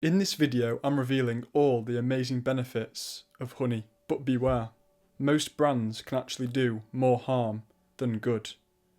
In this video, I'm revealing all the amazing benefits of honey, but beware, most brands can actually do more harm than good,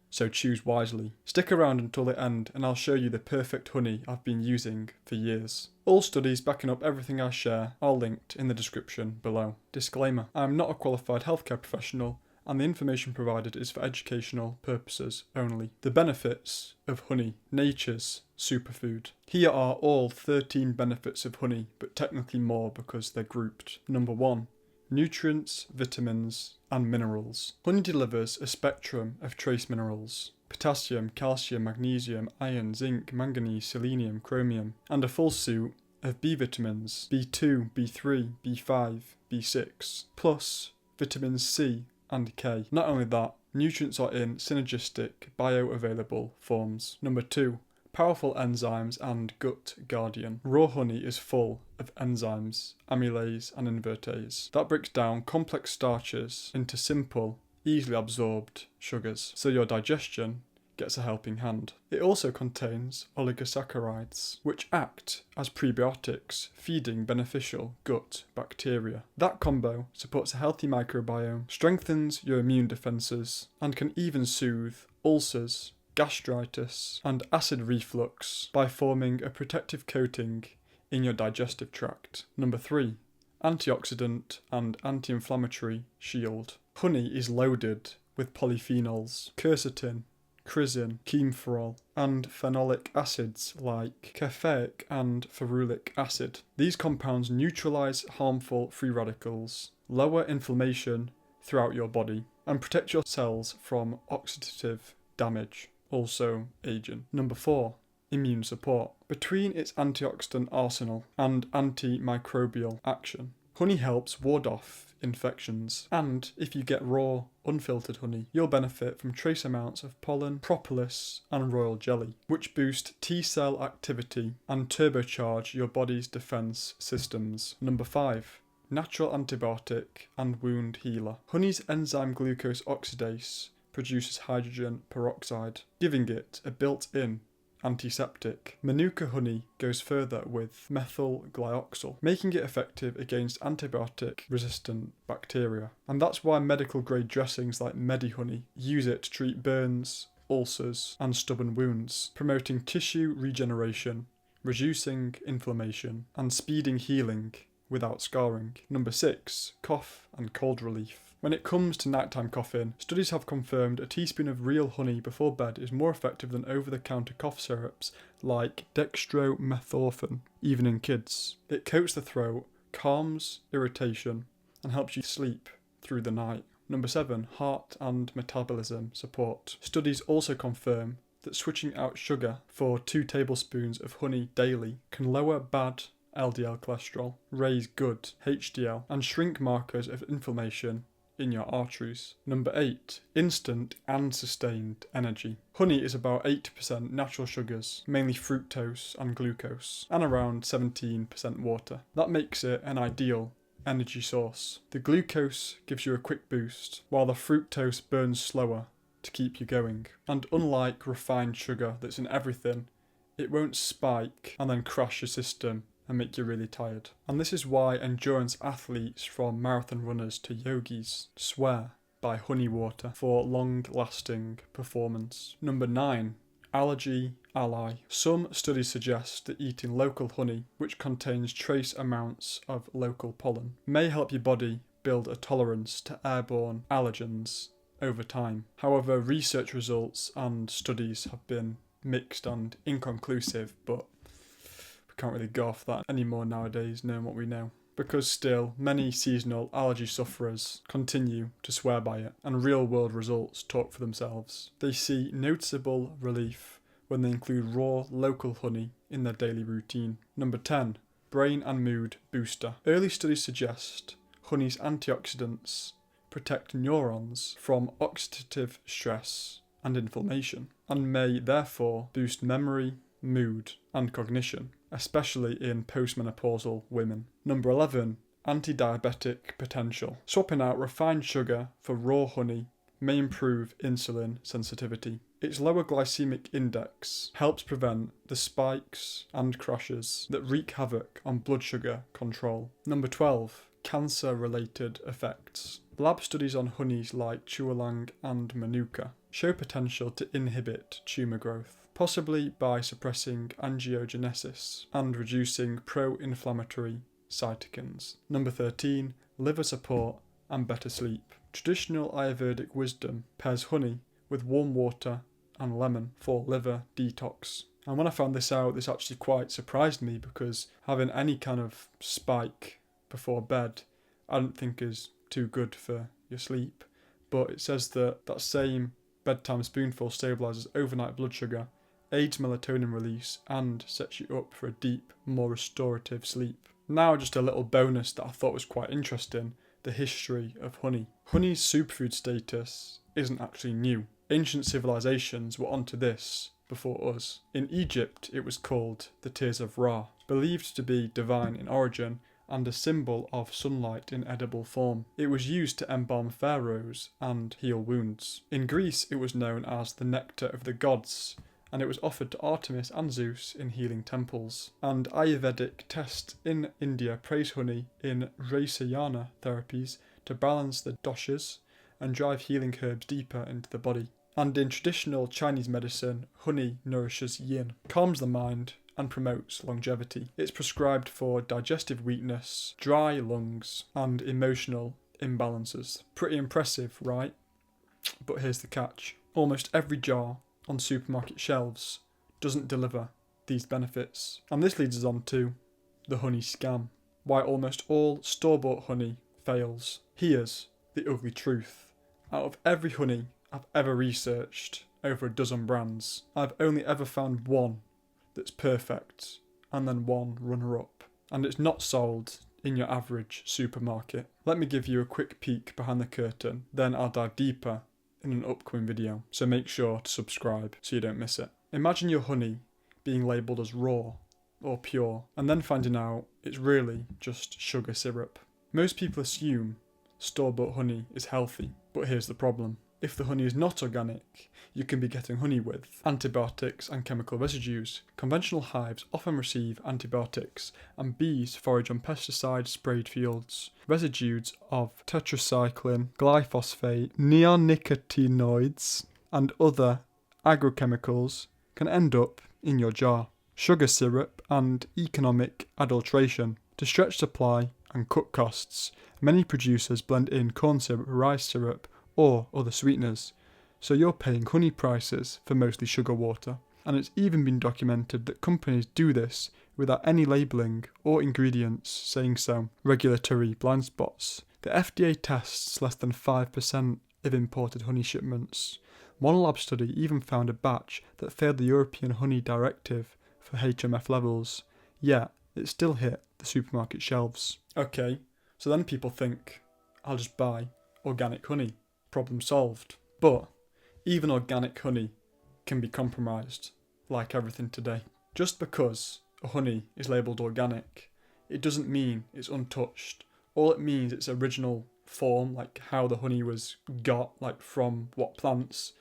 so choose wisely. Stick around until the end and I'll show you the perfect honey I've been using for years. All studies backing up everything I share are linked in the description below. Disclaimer, I am not a qualified healthcare professional and the information provided is for educational purposes only. The benefits of honey, nature's superfood. Here are all 13 benefits of honey, but technically more because they're grouped. Number 1. Nutrients, vitamins, and minerals. Honey delivers a spectrum of trace minerals: potassium, calcium, magnesium, iron, zinc, manganese, selenium, chromium, and a full suite of B vitamins, B2, B3, B5, B6, plus vitamins C and K. Not only that, nutrients are in synergistic, bioavailable forms. Number 2. Powerful enzymes and gut guardian. Raw honey is full of enzymes, amylase and invertase, that breaks down complex starches into simple, easily absorbed sugars, so your digestion gets a helping hand. It also contains oligosaccharides, which act as prebiotics, feeding beneficial gut bacteria. That combo supports a healthy microbiome, strengthens your immune defences, and can even soothe ulcers, gastritis, and acid reflux by forming a protective coating in your digestive tract. Number 3. Antioxidant and anti-inflammatory shield. Honey is loaded with polyphenols, quercetin, chrysin, chemophorol, and phenolic acids like caffeic and ferulic acid. These compounds neutralize harmful free radicals, lower inflammation throughout your body, and protect your cells from oxidative damage, also aging. Number 4. Immune support. Between its antioxidant arsenal and antimicrobial action, honey helps ward off infections, and if you get raw, unfiltered honey, you'll benefit from trace amounts of pollen, propolis, and royal jelly, which boost T-cell activity and turbocharge your body's defense systems. Number 5. Natural antibiotic and wound healer. Honey's enzyme glucose oxidase produces hydrogen peroxide, giving it a built-in antiseptic. Manuka honey goes further with methyl glyoxal, making it effective against antibiotic-resistant bacteria. And that's why medical grade dressings like Medihoney use it to treat burns, ulcers, and stubborn wounds, promoting tissue regeneration, reducing inflammation, and speeding healing without scarring. Number 6. Cough and cold relief. When it comes to nighttime coughing, studies have confirmed a teaspoon of real honey before bed is more effective than over-the-counter cough syrups like dextromethorphan, even in kids. It coats the throat, calms irritation, and helps you sleep through the night. Number 7. Heart and metabolism support. Studies also confirm that switching out sugar for 2 tablespoons of honey daily can lower bad LDL cholesterol, raise good HDL, and shrink markers of inflammation in your arteries. Number 8. Instant and sustained energy. Honey is about 80% natural sugars, mainly fructose and glucose, and around 17% water. That makes it an ideal energy source. The glucose gives you a quick boost, while the fructose burns slower to keep you going. And unlike refined sugar that's in everything, it won't spike and then crash your system and make you really tired. And this is why endurance athletes, from marathon runners to yogis, swear by honey water for long-lasting performance. Number 9. Allergy ally. Some studies suggest that eating local honey, which contains trace amounts of local pollen, may help your body build a tolerance to airborne allergens over time. However, research results and studies have been mixed and inconclusive, but can't really go off that anymore nowadays, knowing what we know, because still many seasonal allergy sufferers continue to swear by it, and real world results talk for themselves. They see noticeable relief when they include raw local honey in their daily routine. Number 10. Brain and mood booster. Early studies suggest honey's antioxidants protect neurons from oxidative stress and inflammation, and may therefore boost memory, mood, and cognition, especially in postmenopausal women. Number 11. Anti-diabetic potential. Swapping out refined sugar for raw honey may improve insulin sensitivity. Its lower glycemic index helps prevent the spikes and crashes that wreak havoc on blood sugar control. Number 12. Cancer-related effects. Lab studies on honeys like ylang and manuka show potential to inhibit tumour growth, possibly by suppressing angiogenesis and reducing pro-inflammatory cytokines. Number 13. Liver support and better sleep. Traditional Ayurvedic wisdom pairs honey with warm water and lemon for liver detox. And when I found this out, this actually quite surprised me, because having any kind of spike before bed I don't think is too good for your sleep. But it says that that same bedtime spoonful stabilises overnight blood sugar, aids melatonin release, and sets you up for a deep, more restorative sleep. Now just a little bonus that I thought was quite interesting: the history of honey. Honey's superfood status isn't actually new. Ancient civilizations were onto this before us. In Egypt, it was called the Tears of Ra, believed to be divine in origin and a symbol of sunlight in edible form. It was used to embalm pharaohs and heal wounds. In Greece, it was known as the nectar of the gods, and it was offered to Artemis and Zeus in healing temples. And Ayurvedic texts in India praise honey in Rasayana therapies to balance the doshas and drive healing herbs deeper into the body. And in traditional Chinese medicine, honey nourishes yin, calms the mind, and promotes longevity. It's prescribed for digestive weakness, dry lungs, and emotional imbalances. Pretty impressive, right? But here's the catch. Almost every jar on supermarket shelves doesn't deliver these benefits. And this leads us on to the honey scam. Why almost all store-bought honey fails. Here's the ugly truth. Out of every honey I've ever researched, over a dozen brands, I've only ever found one that's perfect, and then one runner-up. And it's not sold in your average supermarket. Let me give you a quick peek behind the curtain, then I'll dive deeper in an upcoming video, so make sure to subscribe so you don't miss it. Imagine your honey being labelled as raw or pure, and then finding out it's really just sugar syrup. Most people assume store-bought honey is healthy, but here's the problem. If the honey is not organic, you can be getting honey with antibiotics and chemical residues. Conventional hives often receive antibiotics, and bees forage on pesticide-sprayed fields. Residues of tetracycline, glyphosate, neonicotinoids, and other agrochemicals can end up in your jar. Sugar syrup and economic adulteration. To stretch supply and cut costs, many producers blend in corn syrup, rice syrup, or other sweeteners, so you're paying honey prices for mostly sugar water. And it's even been documented that companies do this without any labelling or ingredients saying so. Regulatory blind spots. The FDA tests less than 5% of imported honey shipments. One lab study even found a batch that failed the European Honey Directive for HMF levels, yet it still hit the supermarket shelves. Okay, so then people think, I'll just buy organic honey. Problem solved. But even organic honey can be compromised, like everything today. Just because a honey is labelled organic, it doesn't mean it's untouched. All it means it's original form, like how the honey was got, like from what plants.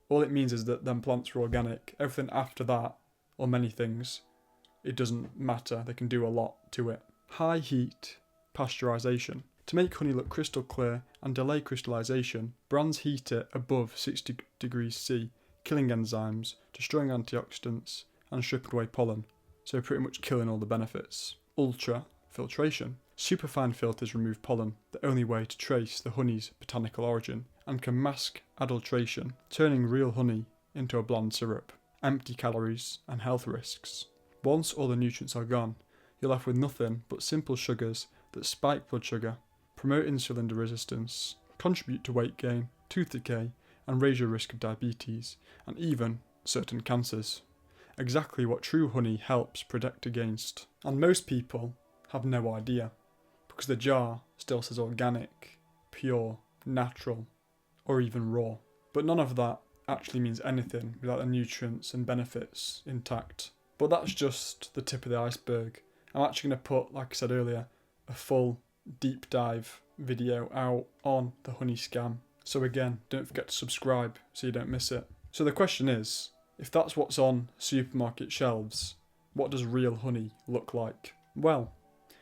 All it means is that them plants were organic. Everything after that, or many things, it doesn't matter. They can do a lot to it. High heat pasteurisation. To make honey look crystal clear and delay crystallization, brands heat it above 60 degrees C, killing enzymes, destroying antioxidants, and stripping away pollen, so pretty much killing all the benefits. Ultra filtration. Superfine filters remove pollen, the only way to trace the honey's botanical origin, and can mask adulteration, turning real honey into a bland syrup. Empty calories and health risks. Once all the nutrients are gone, you're left with nothing but simple sugars that spike blood sugar, promote insulin resistance, contribute to weight gain, tooth decay, and raise your risk of diabetes, and even certain cancers. Exactly what true honey helps protect against. And most people have no idea, because the jar still says organic, pure, natural, or even raw. But none of that actually means anything without the nutrients and benefits intact. But that's just the tip of the iceberg. I'm actually going to put, like I said earlier, a full deep dive video out on the honey scam. So again, don't forget to subscribe so you don't miss it. So the question is, if that's what's on supermarket shelves, what does real honey look like? Well,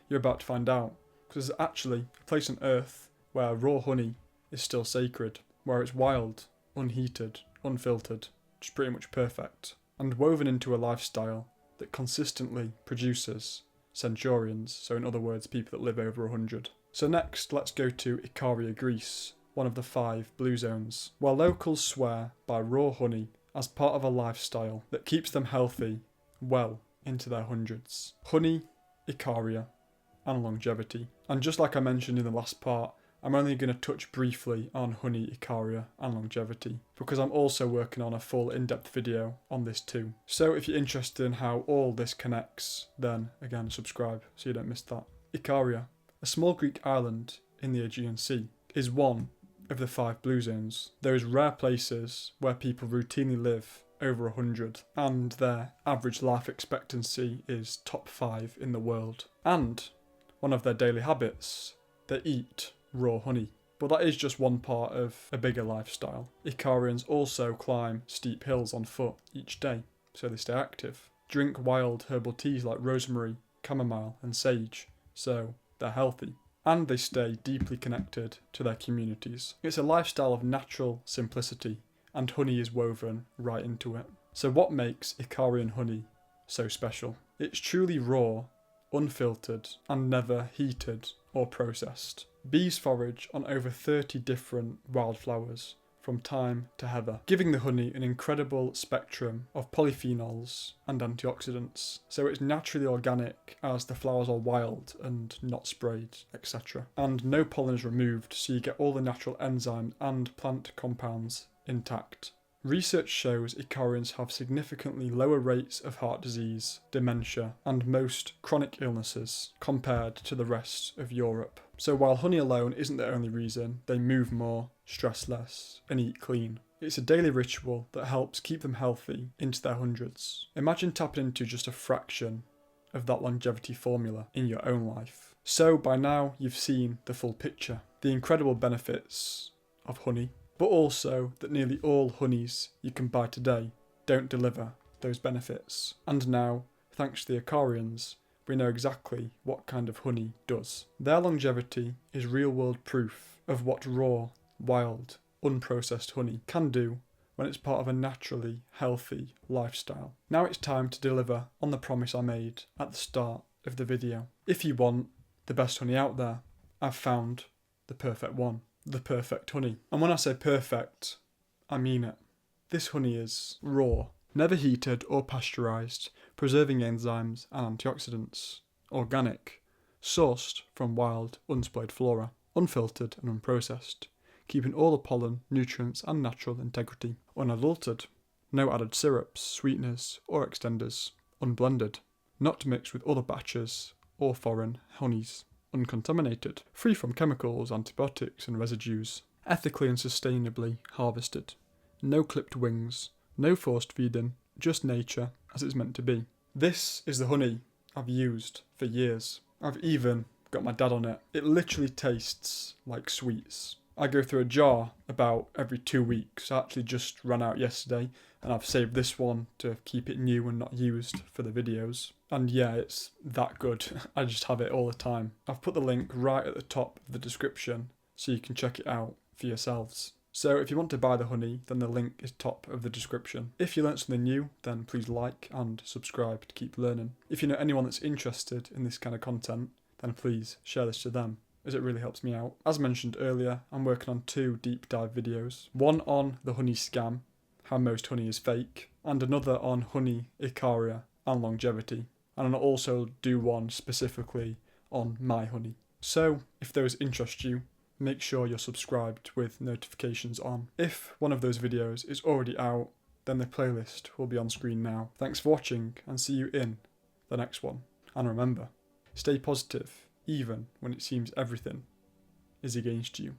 you're about to find out, because there's actually a place on Earth where raw honey is still sacred, where it's wild, unheated, unfiltered, just pretty much perfect, and woven into a lifestyle that consistently produces centurions, so in other words, people that live over 100. So next, let's go to Ikaria, Greece, one of the 5 blue zones, where locals swear by raw honey as part of a lifestyle that keeps them healthy well into their hundreds. Honey, Ikaria, and longevity. And just like I mentioned in the last part, I'm only going to touch briefly on honey, Ikaria, and longevity, because I'm also working on a full in-depth video on this too. So if you're interested in how all this connects, then again subscribe so you don't miss that. Ikaria, a small Greek island in the Aegean Sea, is one of the 5 blue zones. Those rare places where people routinely live over 100, and their average life expectancy is top 5 in the world. And one of their daily habits, they eat raw honey. But that is just one part of a bigger lifestyle. Icarians also climb steep hills on foot each day, so they stay active. Drink wild herbal teas like rosemary, chamomile and sage, so they're healthy. And they stay deeply connected to their communities. It's a lifestyle of natural simplicity, and honey is woven right into it. So what makes Icarian honey so special? It's truly raw, unfiltered, and never heated or processed. Bees forage on over 30 different wildflowers from thyme to heather, giving the honey an incredible spectrum of polyphenols and antioxidants. So it's naturally organic as the flowers are wild and not sprayed, etc. And no pollen is removed, so you get all the natural enzymes and plant compounds intact. Research shows Icarians have significantly lower rates of heart disease, dementia, and most chronic illnesses compared to the rest of Europe. So while honey alone isn't the only reason, they move more, stress less, and eat clean. It's a daily ritual that helps keep them healthy into their hundreds. Imagine tapping into just a fraction of that longevity formula in your own life. So by now you've seen the full picture, the incredible benefits of honey, but also that nearly all honeys you can buy today don't deliver those benefits. And now, thanks to the Icarians, we know exactly what kind of honey does. Their longevity is real-world proof of what raw, wild, unprocessed honey can do when it's part of a naturally healthy lifestyle. Now it's time to deliver on the promise I made at the start of the video. If you want the best honey out there, I've found the perfect one. The perfect honey. And when I say perfect, I mean it. This honey is raw, never heated or pasteurised, preserving enzymes and antioxidants, organic, sourced from wild, unsprayed flora, unfiltered and unprocessed, keeping all the pollen, nutrients and natural integrity, unadulterated, no added syrups, sweeteners or extenders, unblended, not mixed with other batches or foreign honeys, uncontaminated, free from chemicals, antibiotics and residues, ethically and sustainably harvested, no clipped wings, no forced feeding, just nature as it's meant to be. This is the honey I've used for years. I've even got my dad on it. It literally tastes like sweets. I go through a jar about every 2 weeks. I actually just ran out yesterday and I've saved this one to keep it new and not used for the videos. And yeah, it's that good. I just have it all the time. I've put the link right at the top of the description so you can check it out for yourselves. So if you want to buy the honey, then the link is top of the description. If you learnt something new, then please like and subscribe to keep learning. If you know anyone that's interested in this kind of content, then please share this to them, as it really helps me out. As mentioned earlier, I'm working on 2 deep dive videos. One on the honey scam, how most honey is fake, and another on honey, Ikaria, and longevity. And I'll also do one specifically on my honey. So if those interest you, make sure you're subscribed with notifications on. If one of those videos is already out, then the playlist will be on screen now. Thanks for watching and see you in the next one. And remember, stay positive even when it seems everything is against you.